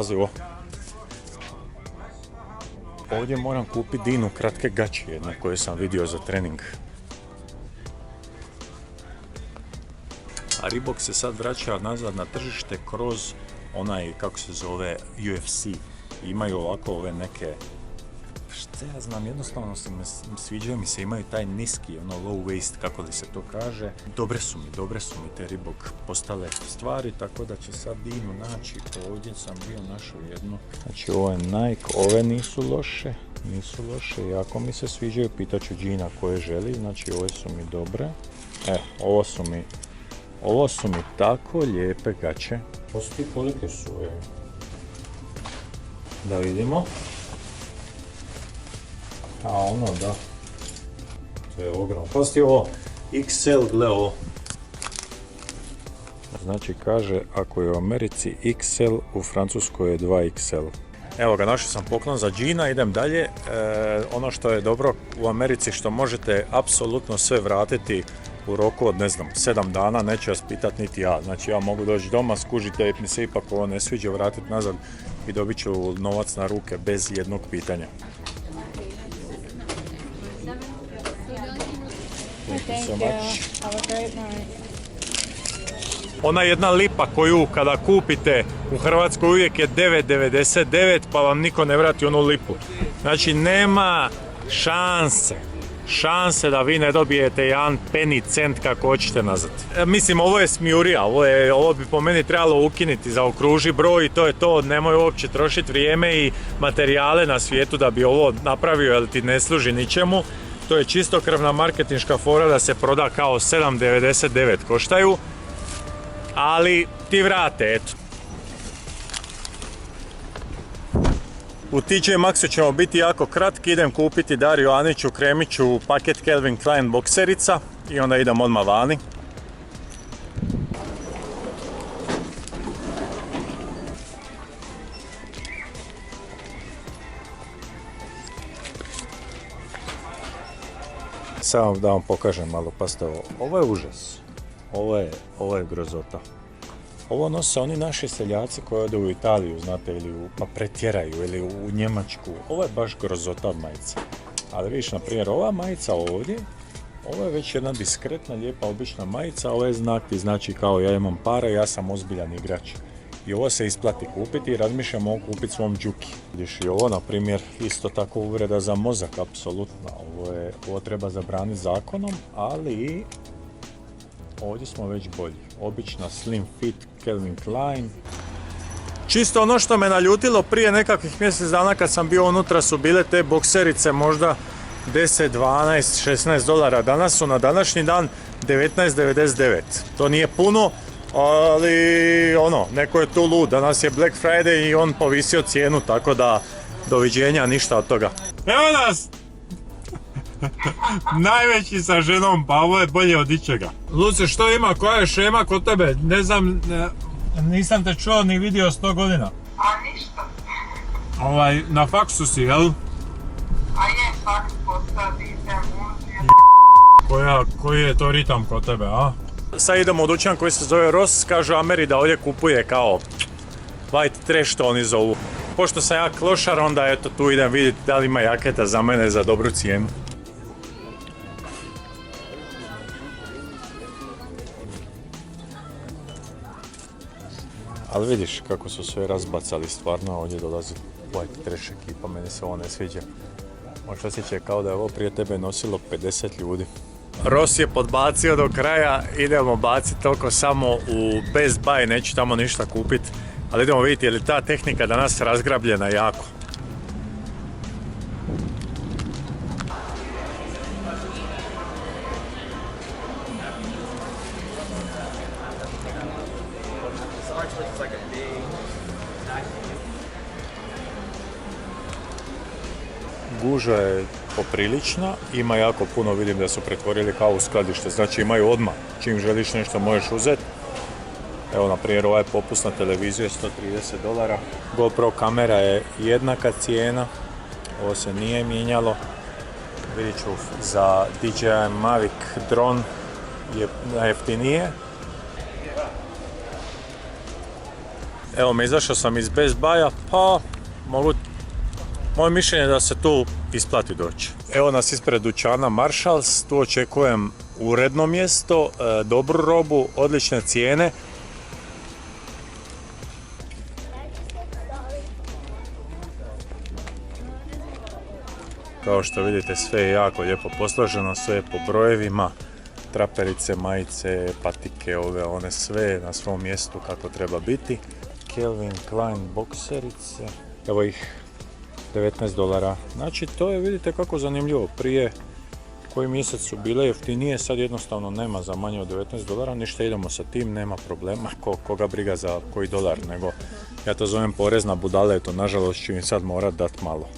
pazi ovo. Ovdje moram kupiti Dinu kratke gaće jedne koje sam vidio za trening. A Reebok se sad vraća nazad na tržište kroz onaj, kako se zove, UFC. Imaju ovako ove neke, šta ja znam, jednostavno sviđaju mi se, imaju taj niski, ono low waist, kako li se to kaže. Dobre su mi te Reebok postale stvari, tako da će sad Dinu naći. Ovdje sam bio našao jednu. Znači ovo je Nike, ove nisu loše, jako mi se sviđaju, pitaću Gina koje želi, znači ove su mi dobre. Ovo su mi tako lijepe gaće. Postoji kolike su ove. Da vidimo. A ono da. To je ogromno. Postoji ovo XL, gle ovo. Znači kaže, ako je u Americi XL, u Francuskoj je 2XL. Evo ga, našao sam poklon za Gina, idem dalje. Ono što je dobro u Americi, što možete apsolutno sve vratiti u roku od, 7 dana, neće vas pitat niti ja. Znači ja mogu doći doma, skužite, mi se ipak ovo ne sviđa, vratiti nazad i dobit ću novac na ruke bez jednog pitanja. Thank you so much. Have a great night. Ona jedna lipa koju kada kupite u Hrvatskoj uvijek je 9,99 pa vam niko ne vrati onu lipu. Znači nema šanse da vi ne dobijete jedan penny cent kako hoćete nazad. Mislim, ovo je smijurija, ovo bi po meni trebalo ukinuti, zaokruži broj i to je to, nemoj uopće trošiti vrijeme i materijale na svijetu da bi ovo napravio jer ti ne služi ničemu. To je čistokrvna marketinška fora da se proda kao 7,99 koštaju, ali ti vrate, eto. U TJ Maxxu ćemo biti jako kratki, idem kupiti Dariju Aniću Kremiću paket Calvin Klein bokserica i onda idem odmah vani. Samo da vam pokažem malo, pazite ovo je užas, ovo je grozota. Ovo nose oni naši seljaci koji odu u Italiju, znate, ili pa pretjeraju, ili u Njemačku. Ovo je baš grozota majica. Ali vidiš, na primjer, ova majica ovdje, ovo je već jedna diskretna, lijepa, obična majica, ovo je znak ti znači kao ja imam para, ja sam ozbiljan igrač. I ovo se isplati kupiti i razmišljam mogu kupiti svom džuki. Vidiš i ovo, na primjer, isto tako uvreda za mozak, apsolutno. Ovo treba zabraniti zakonom, ali ovdje smo već bolji. Obična slim fit Calvin Klein. Čisto ono što me naljutilo prije nekakvih mjesec dana kad sam bio unutra su bile te bokserice možda 10, 12, 16 dolara. Danas su na današnji dan 19,99. To nije puno, ali neko je tu lud. Danas je Black Friday i on povisio cijenu, tako da doviđenja, ništa od toga. Evo nas! Najveći sa ženom, pa ovo je bolje od ičega. Luce, što ima, koja je šema kod tebe? Ne znam, nisam te čuo ni vidio 100 godina. A ništa. Na faksu si, jel? A je, faks postati se Koji je to ritam kod tebe, a? Sad idemo u dućan koji se zove Ross, kažu Ameri da ovdje kupuje kao white trash, to oni zovu. Pošto sam ja klošar, onda eto tu idem vidjeti da li ima jaketa za mene za dobru cijenu. Ali vidiš kako su sve razbacali, stvarno ovdje dolazi white trash ekipa, meni se ovo ne sviđa. Možda osjećaj kao da je ovo prije tebe nosilo 50 ljudi. Ross je podbacio do kraja, idemo baciti oko samo u Best Buy, neću tamo ništa kupiti. Ali idemo vidjeti je li ta tehnika danas razgrabljena jako. Guža je poprilična, ima jako puno, vidim da su pretvorili kao u skladište, znači imaju odmah, čim želiš nešto možeš uzeti. Evo, na primjer, ovaj popust na televiziju je $130. GoPro kamera je jednaka cijena, ovo se nije mijenjalo. Vidjet ću, za DJI Mavic dron je najjeftinije. Evo me, izašao sam iz Best Buya, pa moje mišljenje je da se tu isplati doći. Evo nas ispred dućana Marshalls, tu očekujem uredno mjesto, dobru robu, odlične cijene. Kao što vidite, sve je jako lijepo posloženo, sve je po brojevima, traperice, majice, patike, one sve na svom mjestu kako treba biti. Calvin Klein bokserice, evo ih, $19. Znači to je, vidite kako zanimljivo, prije koji mjesec su bile jeftinije, sad jednostavno nema za manje od $19, ništa, idemo sa tim, nema problema, koga briga za koji dolar, nego ja to zovem porezna budala, eto nažalost ću im sad morat dat malo.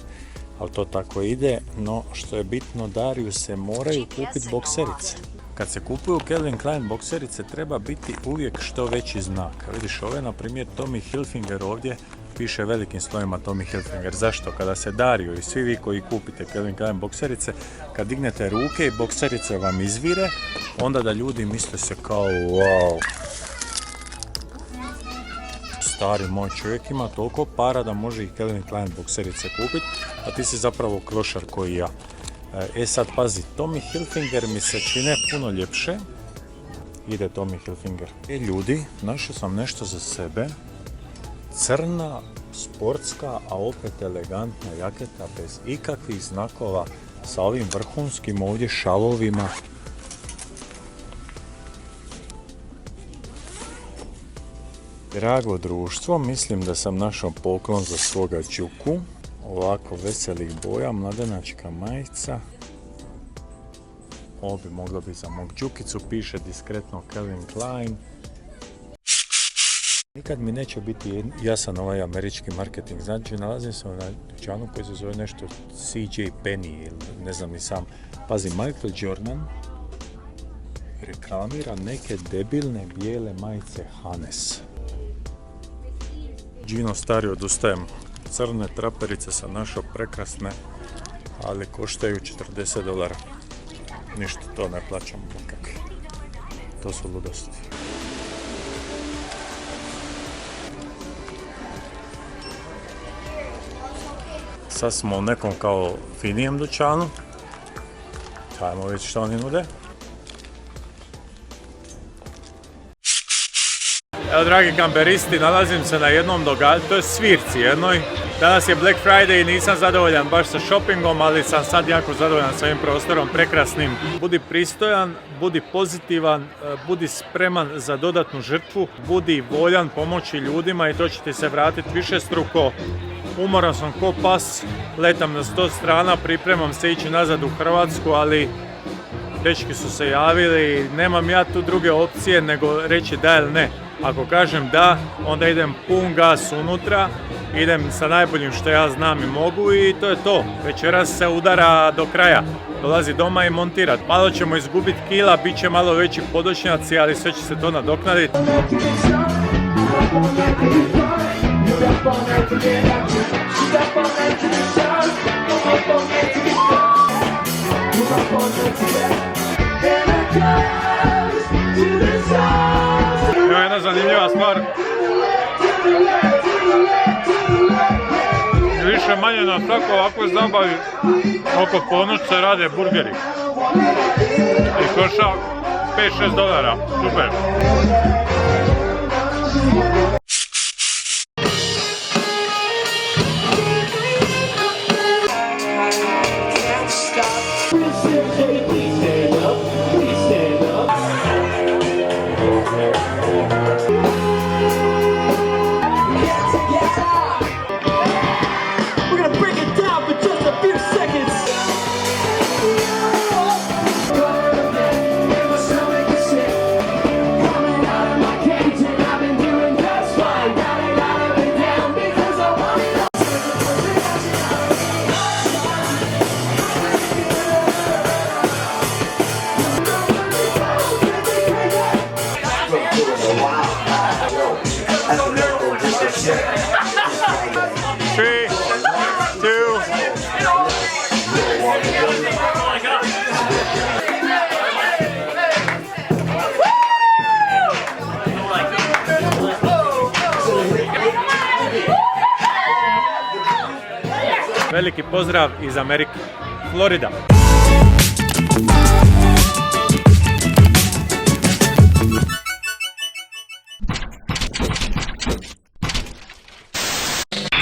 Ali to tako ide, no što je bitno, Dariju se moraju kupiti bokserice. Kad se kupuju Calvin Klein bokserice treba biti uvijek što veći znak. Vidiš, ove na primjer Tommy Hilfiger ovdje piše velikim slovima Tommy Hilfiger. Zašto? Kada se Dariju i svi vi koji kupite Calvin Klein bokserice, kad dignete ruke i bokserice vam izvire, onda da ljudi misle se kao wow. Stari moj, čovjek ima toliko para da može i Calvin Klein bokserice kupiti, a ti si zapravo klošar koji ja. Sad pazi, Tommy Hilfiger mi se čine puno ljepše. Ide Tommy Hilfiger. Ljudi, našao sam nešto za sebe. Crna, sportska, a opet elegantna jaketa bez ikakvih znakova, sa ovim vrhunskim ovdje šalovima. Drago društvo, mislim da sam našao poklon za svoga Đuku. Ovako veselih boja, mladenačka majica. Ovo bi moglo biti za mog Đukicu, piše diskretno Calvin Klein. Nikad mi neće biti jasan ovaj američki marketing. Znači, nalazim se na dućanu koji se zove nešto CJ Penny ili ne znam ni sam. Pazi, Michael Jordan reklamira neke debilne bijele majice Hanes. Gino stari, odustajem. Crne traperice sam našao prekrasne, ali koštaju $40. Ništa, to ne plaćam nikakve. To su ludosti. Sad smo u nekom kao finijem dućanu. Ajmo vidjeti što oni nude. Evo, dragi kamperisti, nalazim se na jednom događanju, to je svirci jednoj. Danas je Black Friday i nisam zadovoljan baš sa shoppingom, ali sam sad jako zadovoljan sa ovim prostorom prekrasnim. Budi pristojan, budi pozitivan, budi spreman za dodatnu žrtvu, budi voljan pomoći ljudima i to će ti se vratiti višestruko. Umoran sam ko pas, letam na 100 strana, pripremam se ići nazad u Hrvatsku, ali dečki su se javili, nemam ja tu druge opcije nego reći da ili ne. Ako kažem da, onda idem pun gas unutra, idem sa najboljim što ja znam i mogu i to je to. Večeras se udara do kraja, dolazi doma i montirat. Malo ćemo izgubiti kila, bit će malo veći podočnjaci, ali sve će se to nadoknaditi. Evo jedna zanimljiva stvar. Više manje na svako ovakvoj zabavi oko ponoć se rade burgeri. I košta $5-6. Super. Veliki pozdrav iz Amerike. Florida.